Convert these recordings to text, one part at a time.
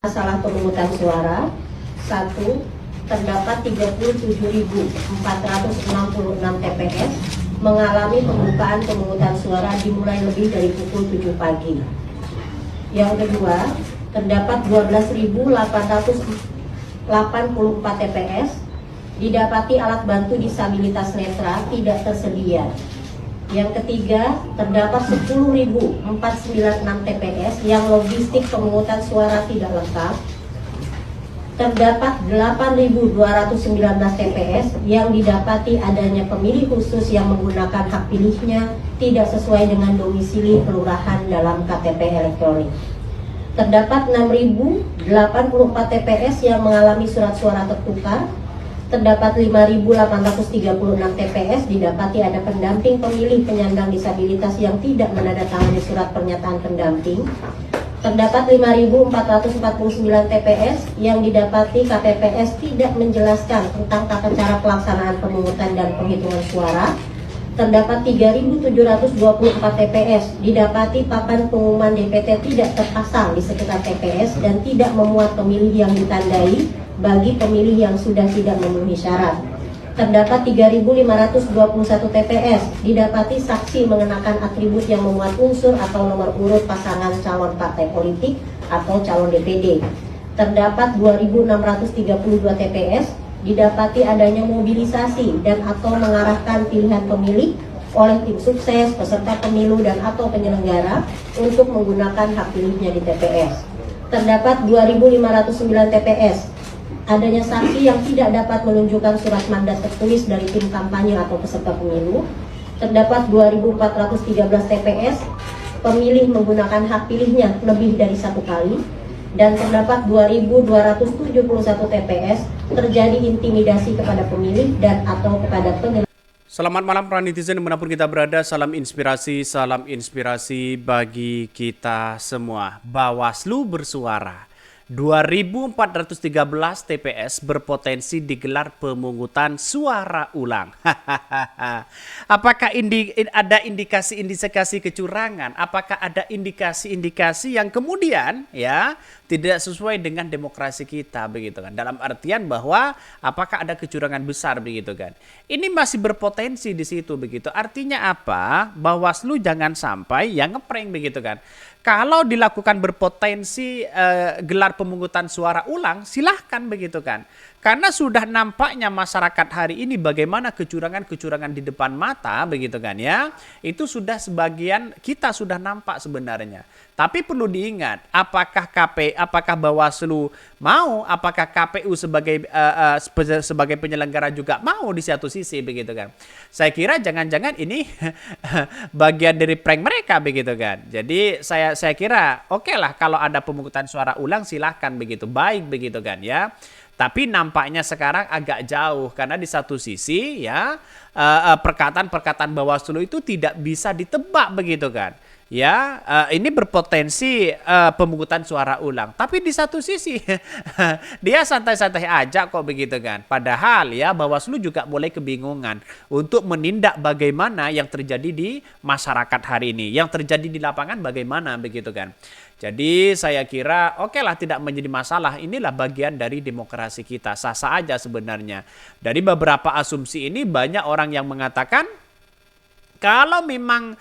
Masalah pemungutan suara. 1. Terdapat 37.466 TPS mengalami pembukaan pemungutan suara dimulai lebih dari pukul 7 pagi. Yang kedua, terdapat 12.884 TPS didapati alat bantu disabilitas netra tidak tersedia. Yang ketiga, terdapat 10.496 TPS yang logistik pemungutan suara tidak lengkap. Terdapat 8.219 TPS yang didapati adanya pemilih khusus yang menggunakan hak pilihnya tidak sesuai dengan domisili kelurahan dalam KTP elektronik. Terdapat 6.084 TPS yang mengalami surat suara tertukar. Terdapat 5.836 TPS didapati ada pendamping pemilih penyandang disabilitas yang tidak menandatangani surat pernyataan pendamping. Terdapat 5.449 TPS yang didapati KPPS tidak menjelaskan tentang tata cara pelaksanaan pemungutan dan penghitungan suara. Terdapat 3.724 TPS didapati papan pengumuman DPT tidak terpasang di sekitar TPS dan tidak memuat pemilih yang ditandai bagi pemilih yang sudah tidak memenuhi syarat. Terdapat 3.521 TPS didapati saksi mengenakan atribut yang memuat unsur atau nomor urut pasangan calon partai politik atau calon DPD. Terdapat 2.632 TPS didapati adanya mobilisasi dan atau mengarahkan pilihan pemilih oleh tim sukses, peserta pemilu dan atau penyelenggara untuk menggunakan hak pilihnya di TPS. Terdapat 2.509 TPS adanya saksi yang tidak dapat menunjukkan surat mandat tertulis dari tim kampanye atau peserta pemilu. Terdapat 2.413 TPS pemilih menggunakan hak pilihnya lebih dari satu kali. Dan terdapat 2.271 TPS terjadi intimidasi kepada pemilih dan atau kepada penyelenggara. Selamat malam para netizen dimanapun kita berada, salam inspirasi bagi kita semua. Bawaslu bersuara. 2.413 TPS berpotensi digelar pemungutan suara ulang. Apakah ada indikasi-indikasi kecurangan? Apakah ada indikasi-indikasi yang kemudian ya tidak sesuai dengan demokrasi kita begitu kan? Dalam artian bahwa apakah ada kecurangan besar begitu kan? Ini masih berpotensi di situ begitu. Artinya apa? Bawaslu jangan sampai yang ngeprank begitu kan? Kalau dilakukan berpotensi gelar pemungutan suara ulang, silahkan begitu kan. Karena sudah nampaknya masyarakat hari ini bagaimana kecurangan-kecurangan di depan mata begitu kan ya. Itu sudah sebagian kita sudah nampak sebenarnya. Tapi perlu diingat, apakah Bawaslu mau, apakah KPU sebagai penyelenggara juga mau di satu sisi begitu kan. Saya kira jangan-jangan ini bagian dari prank mereka begitu kan. Jadi saya kira oke lah kalau ada pemungutan suara ulang silahkan begitu, baik begitu kan ya. Tapi nampaknya sekarang agak jauh karena di satu sisi ya perkataan-perkataan Bawaslu itu tidak bisa ditebak begitu kan. Ya, ini berpotensi pemungutan suara ulang. Tapi di satu sisi dia santai-santai aja kok begitu kan. Padahal ya Bawaslu juga mulai kebingungan untuk menindak bagaimana yang terjadi di masyarakat hari ini. Yang terjadi di lapangan bagaimana begitu kan. Jadi saya kira oke lah tidak menjadi masalah. Inilah bagian dari demokrasi kita. Sah-sah aja sebenarnya. Dari beberapa asumsi ini banyak orang yang mengatakan kalau memang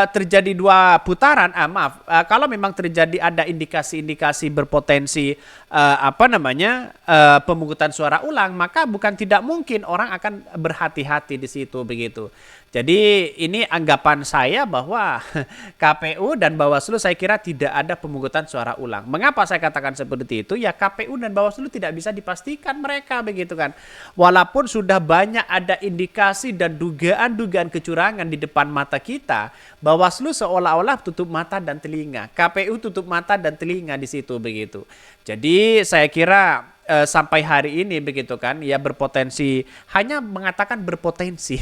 terjadi dua putaran, kalau memang terjadi ada indikasi-indikasi berpotensi pemungutan suara ulang, maka bukan tidak mungkin orang akan berhati-hati di situ begitu. Jadi ini anggapan saya bahwa KPU dan Bawaslu saya kira tidak ada pemungutan suara ulang. Mengapa saya katakan seperti itu? Ya KPU dan Bawaslu tidak bisa dipastikan mereka begitu kan. Walaupun sudah banyak ada indikasi dan dugaan-dugaan kecurangan di depan mata kita, Bawaslu seolah-olah tutup mata dan telinga. KPU tutup mata dan telinga di situ begitu. Jadi saya kira sampai hari ini begitu kan ya berpotensi, hanya mengatakan berpotensi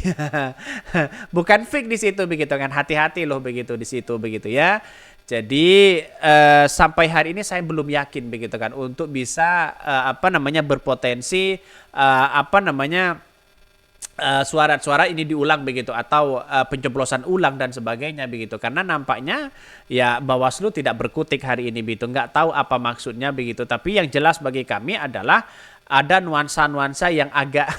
bukan fake di situ begitu kan, hati-hati loh begitu di situ begitu ya. Jadi sampai hari ini saya belum yakin begitu kan untuk bisa berpotensi suara-suara ini diulang begitu atau pencoblosan ulang dan sebagainya begitu, karena nampaknya ya Bawaslu tidak berkutik hari ini begitu, nggak tahu apa maksudnya begitu, tapi yang jelas bagi kami adalah ada nuansa-nuansa yang agak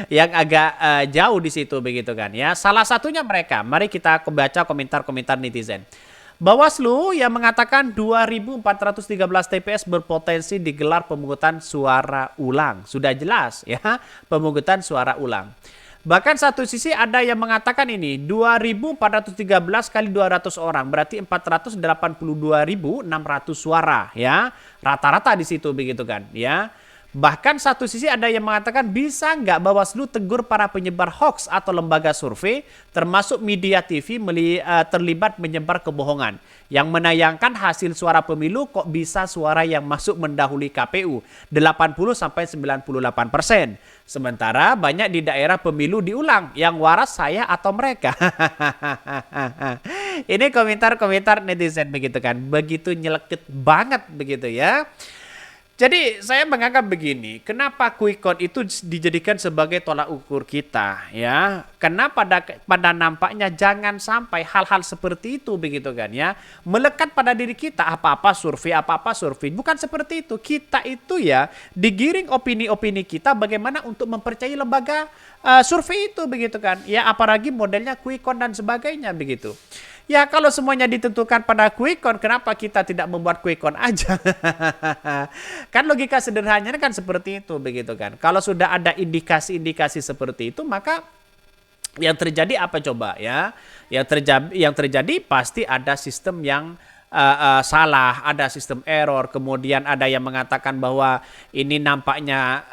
yang agak jauh di situ begitu kan ya. Salah satunya mereka, mari kita baca komentar-komentar netizen. Bawaslu yang mengatakan 2.413 TPS berpotensi digelar pemungutan suara ulang. Sudah jelas ya, pemungutan suara ulang. Bahkan satu sisi ada yang mengatakan ini 2.413 kali 200 orang berarti 482.600 suara ya. Rata-rata di situ begitu kan ya. Bahkan satu sisi ada yang mengatakan bisa nggak Bawaslu tegur para penyebar hoax atau lembaga survei termasuk media TV terlibat menyebar kebohongan yang menayangkan hasil suara pemilu kok bisa suara yang masuk mendahului KPU 80-98%. Sementara banyak di daerah pemilu diulang yang waras saya atau mereka. Ini komentar-komentar netizen begitu kan. Begitu nyelekit banget begitu ya. Jadi saya menganggap begini, kenapa quick count itu dijadikan sebagai tolak ukur kita ya? Karena pada nampaknya jangan sampai hal-hal seperti itu begitu kan ya, melekat pada diri kita apa-apa survei, bukan seperti itu. Kita itu ya digiring opini-opini kita bagaimana untuk mempercayai lembaga survei itu begitu kan ya, apalagi modelnya quick count dan sebagainya begitu. Ya kalau semuanya ditentukan pada quick count, kenapa kita tidak membuat quick count aja? Kan logika sederhananya kan seperti itu begitu kan. Kalau sudah ada indikasi-indikasi seperti itu, maka yang terjadi apa coba ya? Yang terjadi pasti ada sistem yang salah, ada sistem error, kemudian ada yang mengatakan bahwa ini nampaknya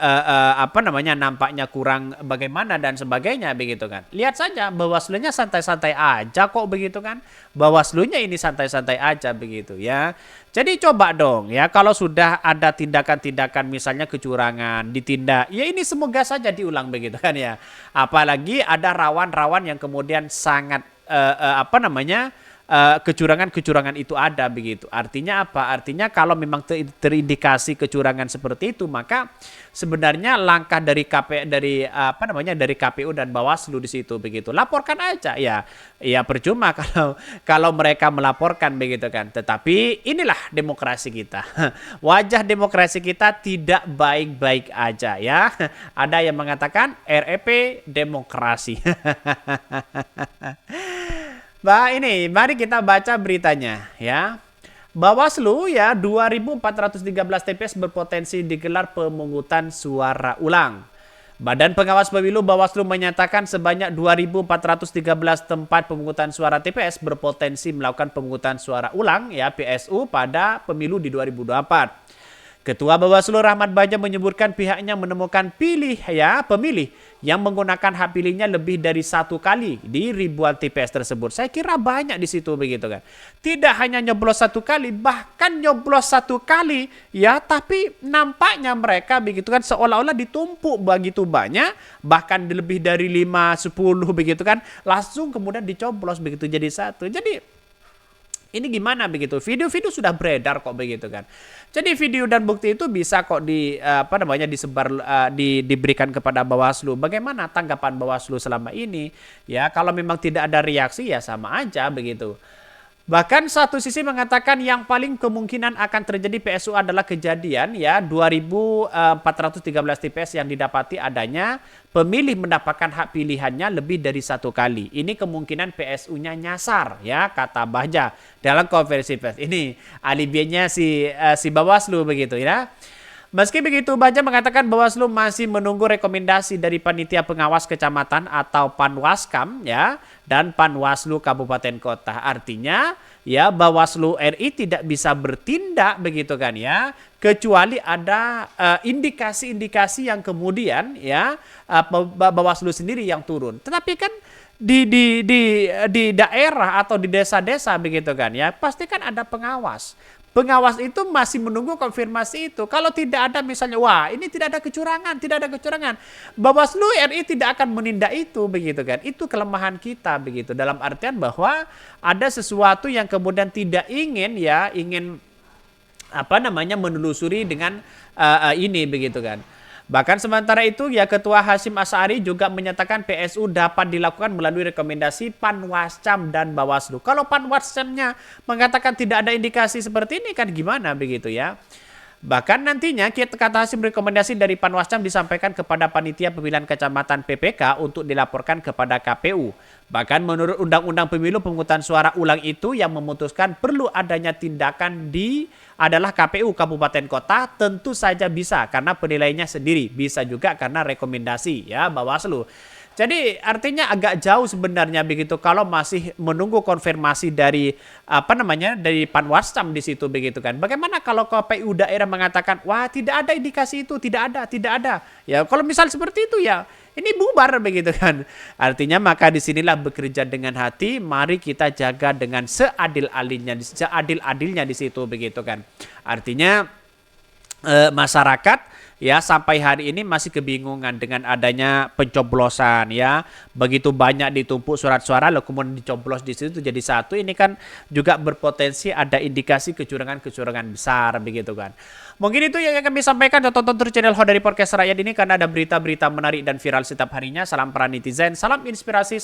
nampaknya kurang bagaimana dan sebagainya begitu kan. Lihat saja Bawaslunya santai-santai aja kok begitu kan. Bawaslunya ini santai-santai aja begitu ya. Jadi coba dong ya, kalau sudah ada tindakan-tindakan misalnya kecurangan ditindak, ya ini semoga saja diulang begitu kan ya. Apalagi ada rawan-rawan yang kemudian sangat kecurangan-kecurangan itu ada begitu. Artinya apa? Artinya kalau memang terindikasi kecurangan seperti itu, maka sebenarnya langkah dari KPU dan Bawaslu di situ begitu. Laporkan aja ya. Ya percuma kalau mereka melaporkan begitu kan. Tetapi inilah demokrasi kita. Wajah demokrasi kita tidak baik-baik aja ya. Ada yang mengatakan REP demokrasi. Ini mari kita baca beritanya ya. Bawaslu ya 2.413 TPS berpotensi digelar pemungutan suara ulang. Badan Pengawas Pemilu Bawaslu menyatakan sebanyak 2.413 tempat pemungutan suara TPS berpotensi melakukan pemungutan suara ulang ya PSU pada pemilu di 2024. Ketua Bawaslu Rahmat Bagja menyebutkan pihaknya menemukan pemilih yang menggunakan hak pilihnya lebih dari satu kali di ribuan TPS tersebut. Saya kira banyak di situ begitu kan. Tidak hanya nyoblos satu kali, bahkan nyoblos satu kali ya, tapi nampaknya mereka begitu kan seolah-olah ditumpuk begitu banyak, bahkan lebih dari 5, 10 begitu kan, langsung kemudian dicoblos begitu jadi satu. Jadi ini gimana begitu? Video-video sudah beredar kok begitu kan. Jadi video dan bukti itu bisa kok diberikan kepada Bawaslu. Bagaimana tanggapan Bawaslu selama ini? Ya, kalau memang tidak ada reaksi ya sama aja begitu. Bahkan satu sisi mengatakan yang paling kemungkinan akan terjadi PSU adalah kejadian ya 2.413 TPS yang didapati adanya pemilih mendapatkan hak pilihannya lebih dari satu kali. Ini kemungkinan PSU-nya nyasar ya, kata Bagja dalam konferensi pers. Ini alibinya si Bawaslu begitu ya. Meski begitu, Bagja mengatakan Bawaslu masih menunggu rekomendasi dari Panitia Pengawas Kecamatan atau Panwaskam ya dan Panwaslu Kabupaten Kota. Artinya ya Bawaslu RI tidak bisa bertindak begitu kan ya, kecuali ada indikasi-indikasi yang kemudian ya Bawaslu sendiri yang turun. Tetapi kan di daerah atau di desa-desa begitu kan ya, pasti kan ada pengawas. Pengawas itu masih menunggu konfirmasi itu. Kalau tidak ada misalnya, wah ini tidak ada kecurangan. Bawaslu RI tidak akan menindak itu begitu kan. Itu kelemahan kita begitu. Dalam artian bahwa ada sesuatu yang kemudian tidak ingin menelusuri dengan ini begitu kan. Bahkan sementara itu ya Ketua Hasyim Asy'ari juga menyatakan PSU dapat dilakukan melalui rekomendasi Panwascam dan Bawaslu. Kalau Panwascamnya mengatakan tidak ada indikasi seperti ini kan gimana begitu ya. Bahkan nantinya kata Hasyim rekomendasi dari Panwascam disampaikan kepada Panitia Pemilihan Kecamatan PPK untuk dilaporkan kepada KPU. Bahkan menurut Undang-Undang Pemilu pemungutan suara ulang itu yang memutuskan perlu adanya tindakan adalah KPU Kabupaten Kota, tentu saja bisa karena penilaiannya sendiri, bisa juga karena rekomendasi ya Bawaslu. Jadi artinya agak jauh sebenarnya begitu kalau masih menunggu konfirmasi dari dari Panwascam di situ begitu kan. Bagaimana kalau KPU daerah mengatakan wah tidak ada indikasi itu, tidak ada. Ya kalau misal seperti itu ya ini bubar begitu kan. Artinya maka disinilah bekerja dengan hati, mari kita jaga dengan seadil-adilnya di situ begitu kan. Artinya masyarakat ya sampai hari ini masih kebingungan dengan adanya pencoblosan ya. Begitu banyak ditumpuk surat suara lalu kemudian dicoblos di situ jadi satu, ini kan juga berpotensi ada indikasi kecurangan-kecurangan besar begitu kan. Mungkin itu yang kami sampaikan. Tonton terus channel Hodari Podcast Rakyat ini karena ada berita-berita menarik dan viral setiap harinya. Salam para netizen, salam inspirasi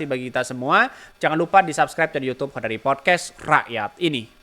bagi kita semua. Jangan lupa di subscribe di YouTube Hodari Podcast Rakyat ini.